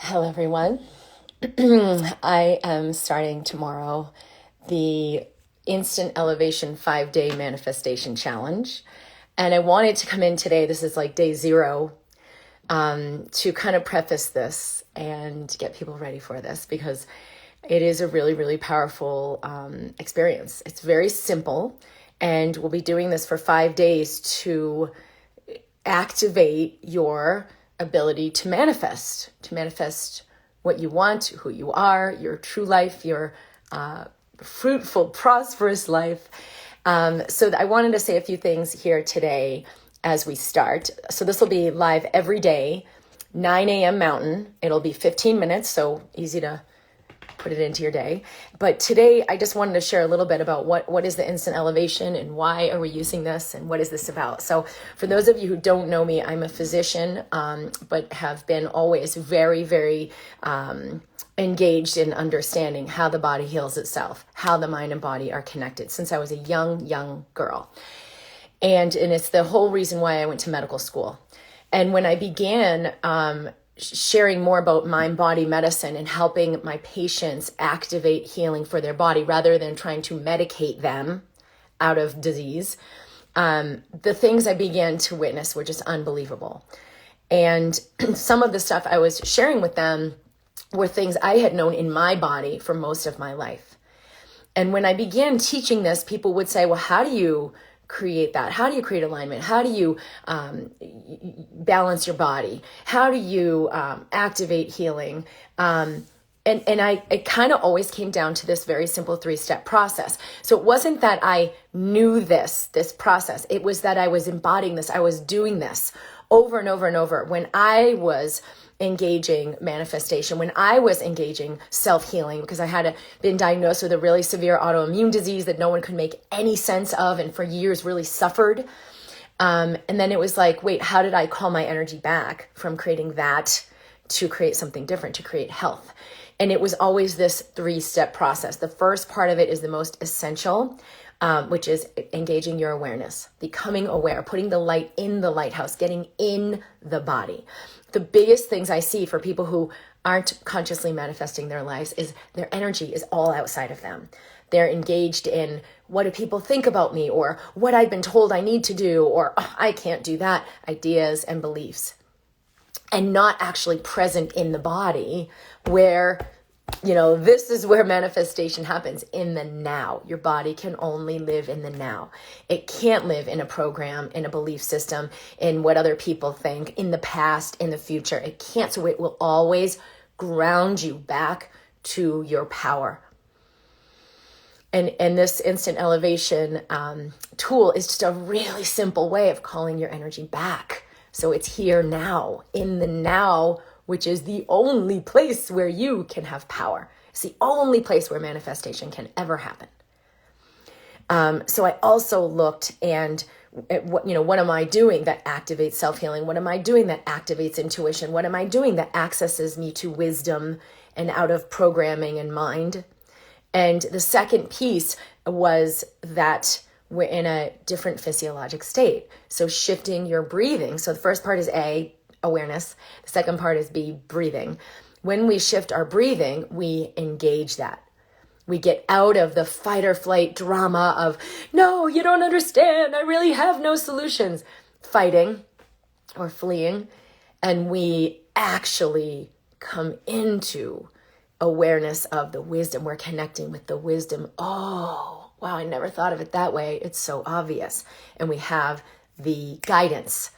Hello, everyone. I am starting tomorrow the Instant Elevation 5-Day Manifestation Challenge. And I wanted to come in today, this is like day 0, to kind of preface this and get people ready for this because it is a really, really powerful experience. It's very simple, and we'll be doing this for 5 days to activate your ability to manifest what you want, who you are, your true life, your fruitful, prosperous life. So I wanted to say a few things here today as we start. So this will be live every day, 9 a.m. Mountain. It'll be 15 minutes, so easy to put it into your day. But today I just wanted to share a little bit about what is the instant elevation and why are we using this and what is this about. So for those of you who don't know me, I'm a physician, but have been always very, very engaged in understanding how the body heals itself, how the mind and body are connected since I was a young girl. And it's the whole reason why I went to medical school. And when I began sharing more about mind-body medicine and helping my patients activate healing for their body rather than trying to medicate them out of disease, the things I began to witness were just unbelievable. And some of the stuff I was sharing with them were things I had known in my body for most of my life. And when I began teaching this, people would say, well, how do you create that? How do you create alignment? How do you balance your body? How do you activate healing? It kind of always came down to this very simple 3-step process. So it wasn't that I knew this process. It was that I was embodying this. I was doing this over and over and over. When I was engaging manifestation, when I was engaging self-healing, because I had been diagnosed with a really severe autoimmune disease that no one could make any sense of, and for years really suffered. And then it was like, wait, how did I call my energy back from creating that to create something different, to create health? And it was always this 3-step process. The first part of it is the most essential, which is engaging your awareness, becoming aware, putting the light in the lighthouse, getting in the body. The biggest things I see for people who aren't consciously manifesting their lives is their energy is all outside of them. They're engaged in what do people think about me, or what I've been told I need to do, or I can't do that, ideas and beliefs, and not actually present in the body where, this is where manifestation happens, in the now. Your body can only live in the now. It can't live in a program, in a belief system, in what other people think, in the past, in the future. It can't. So it will always ground you back to your power. And this instant elevation tool is just a really simple way of calling your energy back. So it's here now, in the now, which is the only place where you can have power. It's the only place where manifestation can ever happen. So I also looked at what am I doing that activates self-healing? What am I doing that activates intuition? What am I doing that accesses me to wisdom and out of programming and mind? And the second piece was that we're in a different physiologic state. So shifting your breathing. So the first part is A, awareness. The second part is B, breathing. When we shift our breathing, we engage that. We get out of the fight or flight drama of, no, you don't understand, I really have no solutions, fighting or fleeing. And we actually come into awareness of the wisdom. We're connecting with the wisdom. Oh, wow, I never thought of it that way. It's so obvious. And we have the guidance.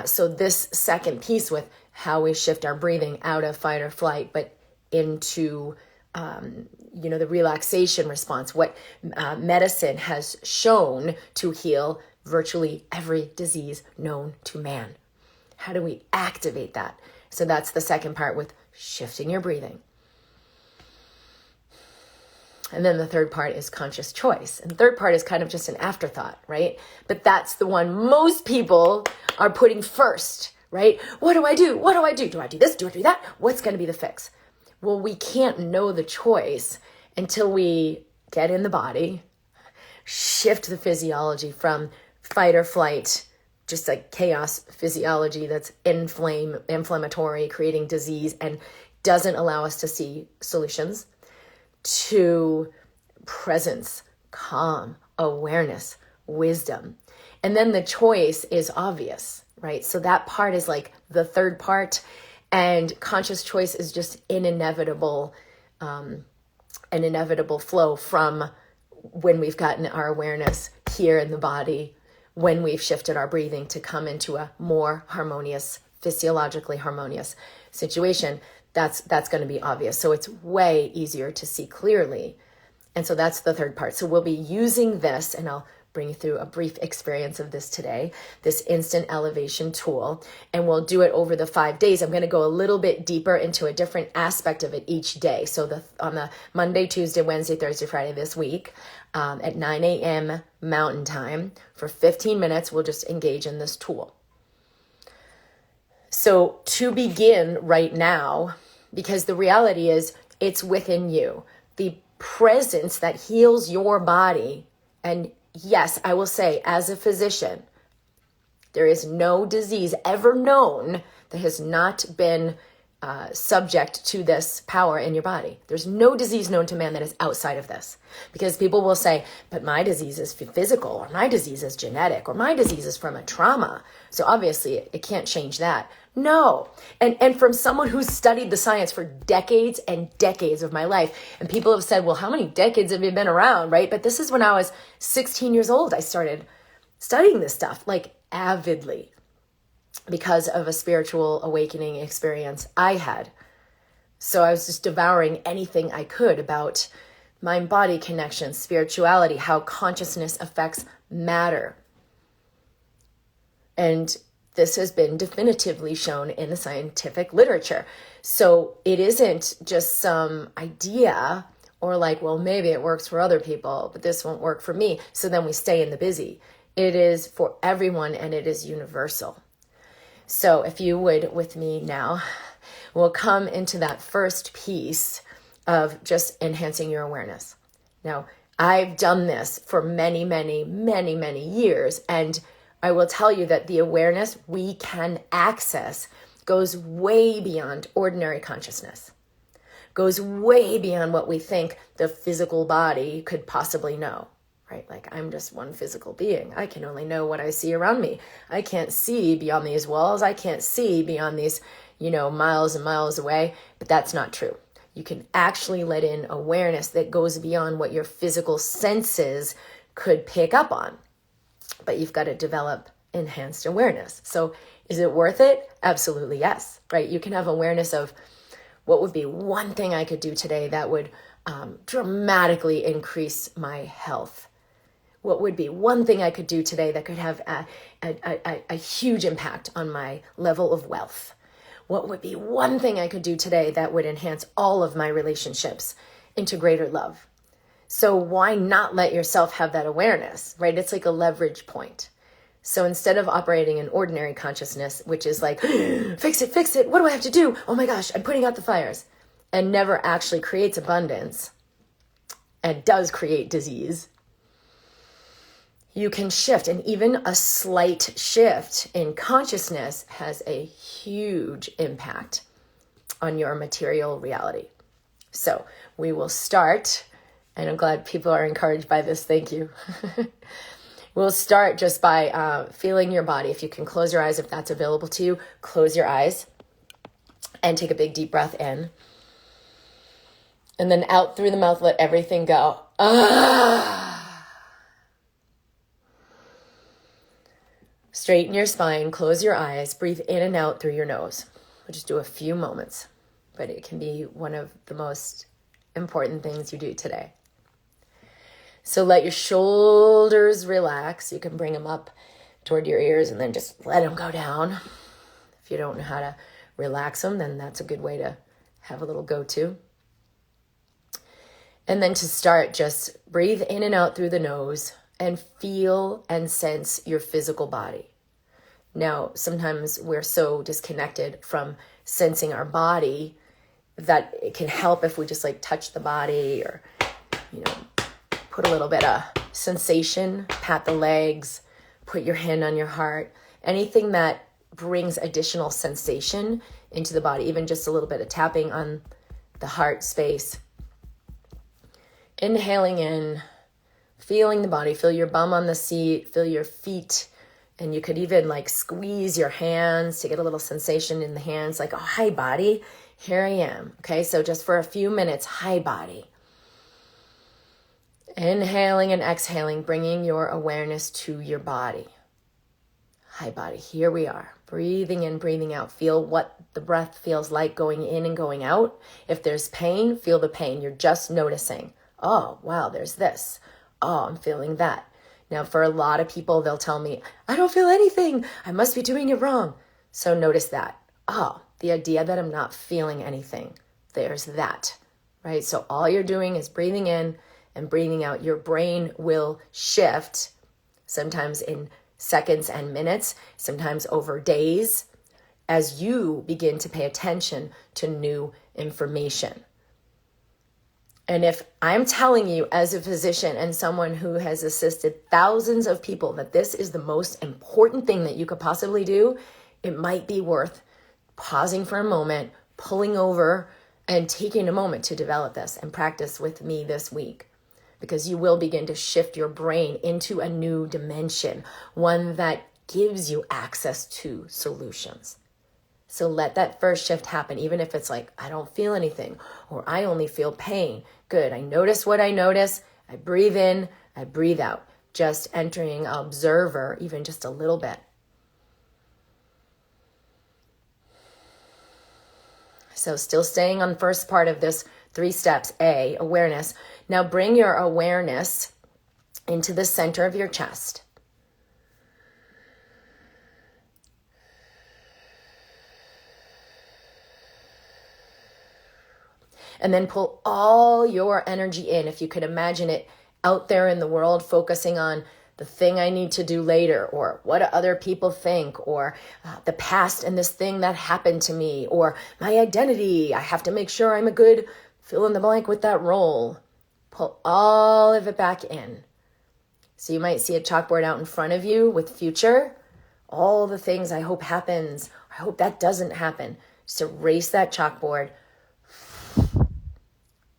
So this second piece with how we shift our breathing out of fight or flight, but into, the relaxation response, what medicine has shown to heal virtually every disease known to man. How do we activate that? So that's the second part with shifting your breathing. And then the third part is conscious choice. And the third part is kind of just an afterthought, right? But that's the one most people are putting first, right? What do I do? What do I do? Do I do this? Do I do that? What's going to be the fix? Well, we can't know the choice until we get in the body, shift the physiology from fight or flight just like chaos physiology that's inflammatory, creating disease, and doesn't allow us to see solutions, to presence, calm, awareness, wisdom. And then the choice is obvious, right? So that part is like the third part, and conscious choice is just an inevitable flow from when we've gotten our awareness here in the body, when we've shifted our breathing to come into a more harmonious, physiologically harmonious situation. That's going to be obvious. So it's way easier to see clearly. And so that's the third part. So we'll be using this, and I'll bring you through a brief experience of this today, this instant elevation tool, and we'll do it over the 5 days. I'm going to go a little bit deeper into a different aspect of it each day. So on the Monday, Tuesday, Wednesday, Thursday, Friday this week, at 9 a.m. Mountain Time, for 15 minutes, we'll just engage in this tool. So to begin right now, because the reality is it's within you, the presence that heals your body. And yes, I will say, as a physician, there is no disease ever known that has not been subject to this power in your body. There's no disease known to man that is outside of this. Because people will say, but my disease is physical, or my disease is genetic, or my disease is from a trauma. So obviously it can't change that. No. And from someone who's studied the science for decades and decades of my life, and people have said, well, how many decades have you been around, right? But this is when I was 16 years old, I started studying this stuff, like avidly, because of a spiritual awakening experience I had. So I was just devouring anything I could about mind-body connection, spirituality, how consciousness affects matter. And this has been definitively shown in the scientific literature. So it isn't just some idea or like, well, maybe it works for other people, but this won't work for me. So then we stay in the busy. It is for everyone, and it is universal. So if you would with me now, we'll come into that first piece of just enhancing your awareness. Now, I've done this for many, many, many, many years, and I will tell you that the awareness we can access goes way beyond ordinary consciousness, goes way beyond what we think the physical body could possibly know, right? Like, I'm just one physical being. I can only know what I see around me. I can't see beyond these walls. I can't see beyond these, miles and miles away, but that's not true. You can actually let in awareness that goes beyond what your physical senses could pick up on. But you've got to develop enhanced awareness. So is it worth it? Absolutely yes, right? You can have awareness of what would be one thing I could do today that would dramatically increase my health. What would be one thing I could do today that could have a huge impact on my level of wealth? What would be one thing I could do today that would enhance all of my relationships into greater love? So why not let yourself have that awareness, right? It's like a leverage point. So instead of operating in ordinary consciousness, which is like, fix it, what do I have to do? Oh my gosh, I'm putting out the fires, and never actually creates abundance and does create disease, you can shift. And even a slight shift in consciousness has a huge impact on your material reality. So we will start. And I'm glad people are encouraged by this. Thank you. We'll start just by feeling your body. If you can close your eyes, if that's available to you, close your eyes and take a big deep breath in. And then out through the mouth, let everything go. Straighten your spine, close your eyes, breathe in and out through your nose. We'll just do a few moments, but it can be one of the most important things you do today. So let your shoulders relax. You can bring them up toward your ears and then just let them go down. If you don't know how to relax them, then that's a good way to have a little go-to. And then to start, just breathe in and out through the nose and feel and sense your physical body. Now, sometimes we're so disconnected from sensing our body that it can help if we just like touch the body or, put a little bit of sensation, pat the legs, put your hand on your heart, anything that brings additional sensation into the body, even just a little bit of tapping on the heart space. Inhaling in, feeling the body, feel your bum on the seat, feel your feet, and you could even like squeeze your hands to get a little sensation in the hands, like, oh, hi body, here I am. Okay, so just for a few minutes, hi body. Inhaling and exhaling, bringing your awareness to your body. Hi body, here we are. Breathing in, breathing out. Feel what the breath feels like going in and going out. If there's pain, feel the pain. You're just noticing. Oh, wow, there's this. Oh, I'm feeling that. Now, for a lot of people, they'll tell me, I don't feel anything. I must be doing it wrong. So notice that. Oh, the idea that I'm not feeling anything. There's that, right? So all you're doing is breathing in and breathing out. Your brain will shift, sometimes in seconds and minutes, sometimes over days, as you begin to pay attention to new information. And if I'm telling you as a physician and someone who has assisted thousands of people that this is the most important thing that you could possibly do, it might be worth pausing for a moment, pulling over, and taking a moment to develop this and practice with me this week. Because you will begin to shift your brain into a new dimension, one that gives you access to solutions. So let that first shift happen, even if it's like, I don't feel anything, or I only feel pain. Good, I notice what I notice, I breathe in, I breathe out, just entering observer even just a little bit. So still staying on the first part of this 3 steps. A, awareness. Now bring your awareness into the center of your chest. And then pull all your energy in. If you could imagine it out there in the world, focusing on the thing I need to do later, or what do other people think, or the past and this thing that happened to me, or my identity. I have to make sure I'm a good fill in the blank with that role. Pull all of it back in. So you might see a chalkboard out in front of you with future. All the things I hope happens. I hope that doesn't happen. Just erase that chalkboard.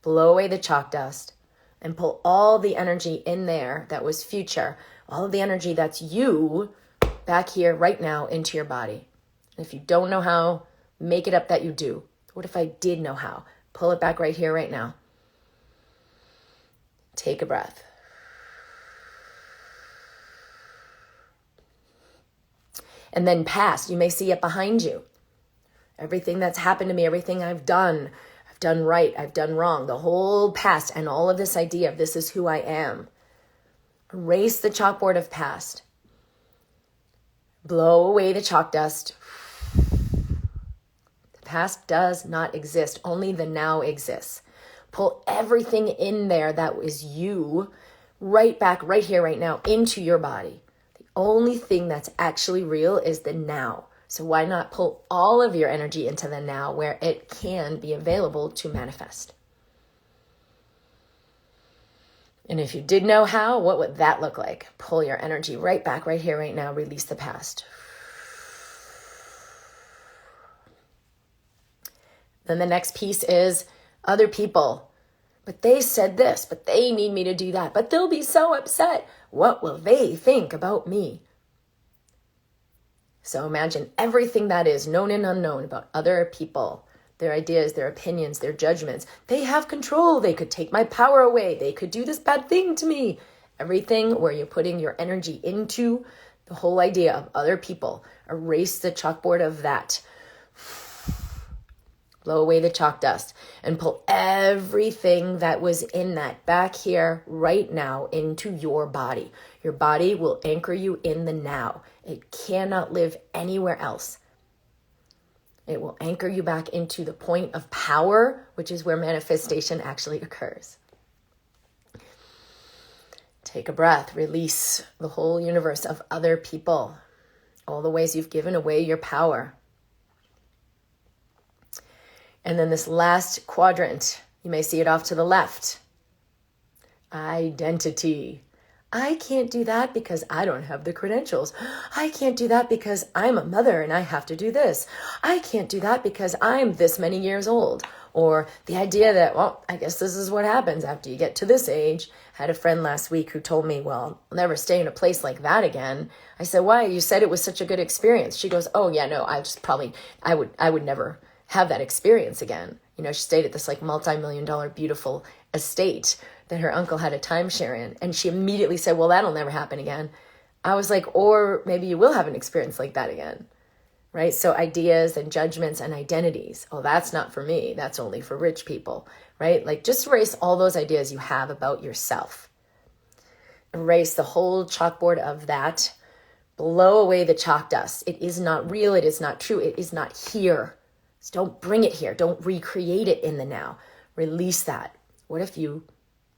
Blow away the chalk dust and pull all the energy in there that was future, all of the energy that's you back here right now into your body. And if you don't know how, make it up that you do. What if I did know how? Pull it back right here, right now. Take a breath. And then past, you may see it behind you. Everything that's happened to me, everything I've done right, I've done wrong, the whole past and all of this idea of this is who I am. Erase the chalkboard of past. Blow away the chalk dust. The past does not exist. Only the now exists. Pull everything in there that was you right back, right here, right now, into your body. The only thing that's actually real is the now. So why not pull all of your energy into the now where it can be available to manifest? And if you did know how, what would that look like? Pull your energy right back, right here, right now. Release the past. Then the next piece is other people. But they said this, but they need me to do that. But they'll be so upset. What will they think about me? So imagine everything that is known and unknown about other people, their ideas, their opinions, their judgments. They have control. They could take my power away. They could do this bad thing to me. Everything where you're putting your energy into the whole idea of other people. Erase the chalkboard of that. Blow away the chalk dust and pull everything that was in that back here right now into your body. Your body will anchor you in the now. It cannot live anywhere else. It will anchor you back into the point of power, which is where manifestation actually occurs. Take a breath. Release the whole universe of other people. All the ways you've given away your power. And then this last quadrant, you may see it off to the left. Identity. I can't do that because I don't have the credentials. I can't do that because I'm a mother and I have to do this. I can't do that because I'm this many years old. Or the idea that, well, I guess this is what happens after you get to this age. I had a friend last week who told me, well, I'll never stay in a place like that again. I said, why? You said it was such a good experience. She goes, oh yeah, no, I would never have that experience again. You know, she stayed at this like multi-million-dollar beautiful estate that her uncle had a timeshare in. And she immediately said, well, that'll never happen again. I was like, or maybe you will have an experience like that again, right? So ideas and judgments and identities. Oh, that's not for me. That's only for rich people, right? Like just erase all those ideas you have about yourself. Erase the whole chalkboard of that. Blow away the chalk dust. It is not real. It is not true. It is not here. So don't bring it here. Don't recreate it in the now. Release that. What if you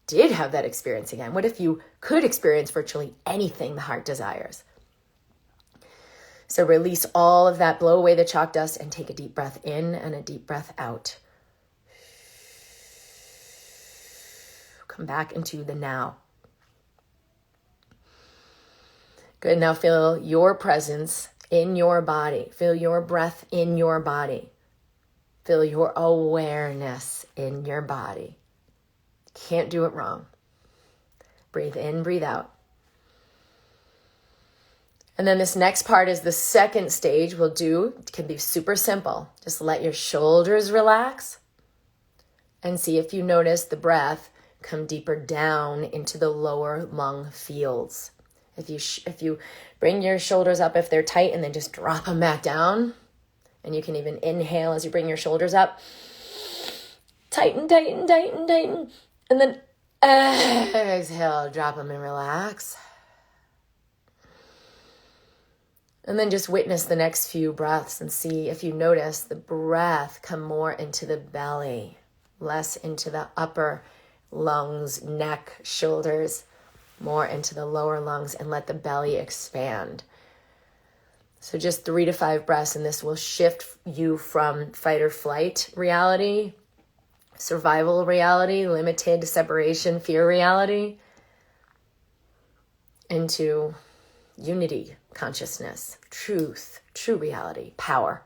did have that experience again? What if you could experience virtually anything the heart desires? So release all of that, blow away the chalk dust, and take a deep breath in and a deep breath out. Come back into the now. Good, now feel your presence in your body. Feel your breath in your body. Feel your awareness in your body. Can't do it wrong. Breathe in, breathe out. And then this next part is the second stage we'll do. It can be super simple. Just let your shoulders relax and see if you notice the breath come deeper down into the lower lung fields. If you bring your shoulders up if they're tight and then just drop them back down. And you can even inhale as you bring your shoulders up. Tighten, tighten, tighten, tighten. And then exhale, drop them and relax. And then just witness the next few breaths and see if you notice the breath come more into the belly, less into the upper lungs, neck, shoulders, more into the lower lungs, and let the belly expand. So just 3 to 5 breaths, and this will shift you from fight or flight reality, survival reality, limited separation, fear reality, into unity, consciousness, truth, true reality, power.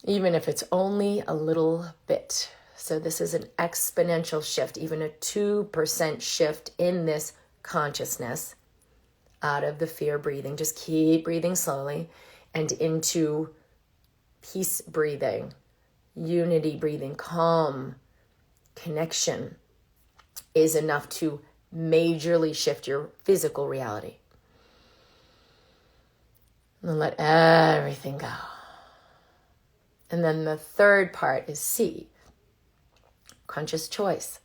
Even if it's only a little bit. So this is an exponential shift, even a 2% shift in this consciousness out of the fear breathing. Just keep breathing slowly and into peace breathing, unity breathing, calm, connection is enough to majorly shift your physical reality. And then let everything go. And then the third part is C, conscious choice.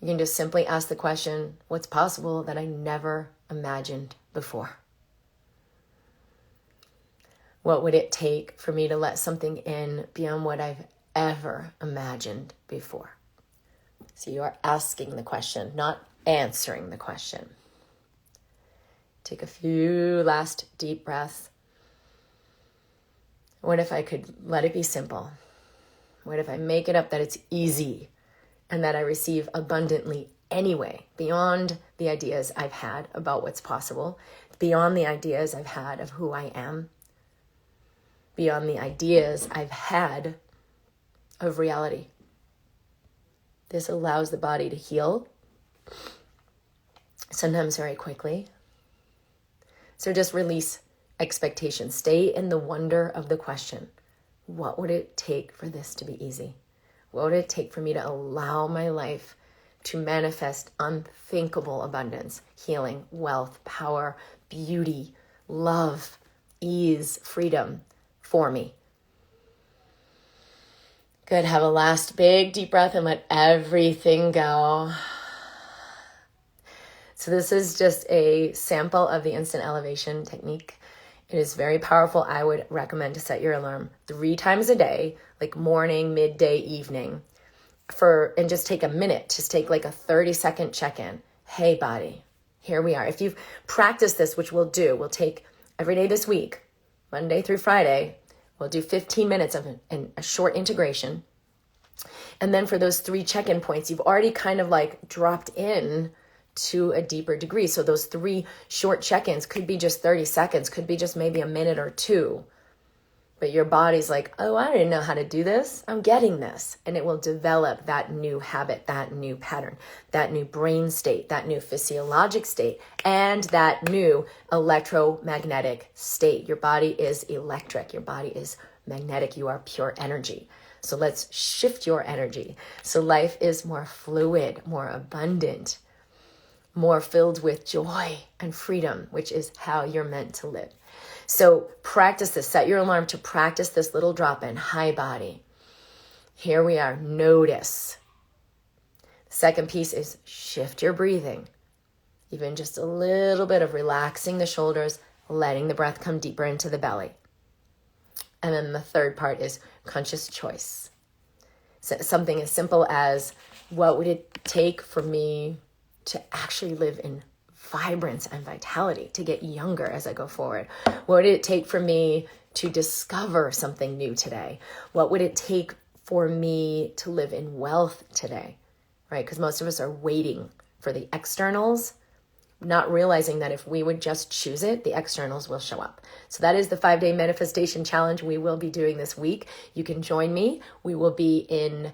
You can just simply ask the question, what's possible that I never imagined before? What would it take for me to let something in beyond what I've ever imagined before? So you are asking the question, not answering the question. Take a few last deep breaths. What if I could let it be simple? What if I make it up that it's easy and that I receive abundantly anyway, beyond the ideas I've had about what's possible, beyond the ideas I've had of who I am, beyond the ideas I've had of reality. This allows the body to heal, sometimes very quickly. So just release expectations. Stay in the wonder of the question. What would it take for this to be easy? What would it take for me to allow my life to manifest unthinkable abundance, healing, wealth, power, beauty, love, ease, freedom for me? Good. Have a last big deep breath and let everything go. So this is just a sample of the instant elevation technique. It is very powerful. I would recommend to set your alarm 3 times a day, like morning, midday, evening, and just take a minute. Just take like a 30-second check-in. Hey, body, here we are. If you've practiced this, which we'll take every day this week, Monday through Friday, we'll do 15 minutes of a short integration. And then for those 3 check-in points, you've already kind of like dropped in to a deeper degree. So those 3 short check-ins could be just 30 seconds, could be just maybe a minute or 2. But your body's like, oh, I didn't know how to do this. I'm getting this. And it will develop that new habit, that new pattern, that new brain state, that new physiologic state, and that new electromagnetic state. Your body is electric. Your body is magnetic. You are pure energy. So let's shift your energy. So life is more fluid, more abundant, more filled with joy and freedom, which is how you're meant to live. So practice this. Set your alarm to practice this little drop-in. Hi, body. Here we are. Notice. Second piece is shift your breathing. Even just a little bit of relaxing the shoulders, letting the breath come deeper into the belly. And then the third part is conscious choice. So something as simple as, what would it take for me to actually live in vibrance and vitality, to get younger as I go forward? What would it take for me to discover something new today? What would it take for me to live in wealth today? Right? Because most of us are waiting for the externals, not realizing that if we would just choose it, the externals will show up. So that is the 5-day manifestation challenge we will be doing this week. You can join me. We will be in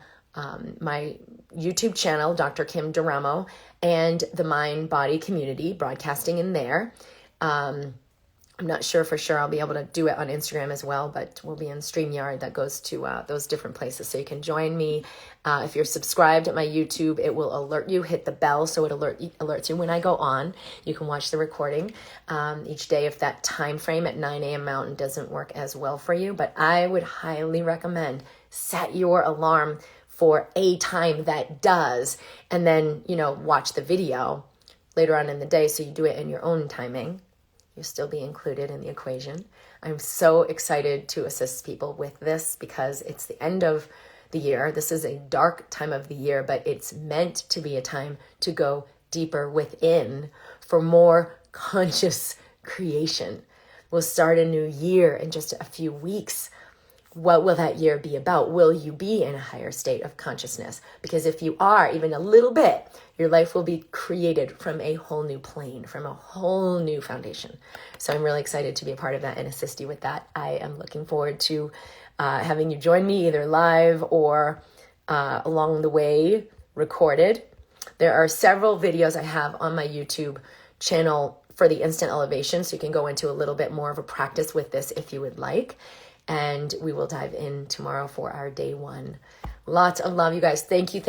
my YouTube channel, Dr. Kim Duramo, and the Mind Body community, broadcasting in there. I'm not sure for sure I'll be able to do it on Instagram as well, but we'll be in StreamYard that goes to those different places. So you can join me. If you're subscribed at my YouTube, it will alert you. Hit the bell so it alerts you when I go on. You can watch the recording each day if that time frame at 9 a.m. Mountain doesn't work as well for you. But I would highly recommend set your alarm for a time that does, and then, watch the video later on in the day so you do it in your own timing. You'll still be included in the equation. I'm so excited to assist people with this because it's the end of the year. This is a dark time of the year, but it's meant to be a time to go deeper within for more conscious creation. We'll start a new year in just a few weeks. What will that year be about? Will you be in a higher state of consciousness? Because if you are, even a little bit, your life will be created from a whole new plane, from a whole new foundation. So I'm really excited to be a part of that and assist you with that. I am looking forward to having you join me either live or along the way recorded. There are several videos I have on my YouTube channel for the instant elevation, so you can go into a little bit more of a practice with this if you would like. And we will dive in tomorrow for our day 1. Lots of love, you guys. Thank you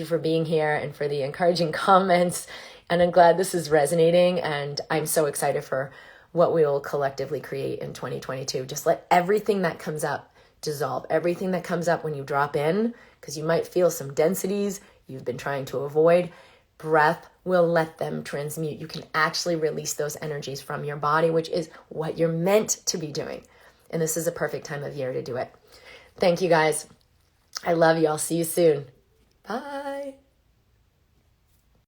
for being here and for the encouraging comments. And I'm glad this is resonating. And I'm so excited for what we will collectively create in 2022. Just let everything that comes up dissolve. Everything that comes up when you drop in, because you might feel some densities you've been trying to avoid. Breath will let them transmute. You can actually release those energies from your body, which is what you're meant to be doing. And this is a perfect time of year to do it. Thank you, guys. I love you. I'll see you soon. Bye.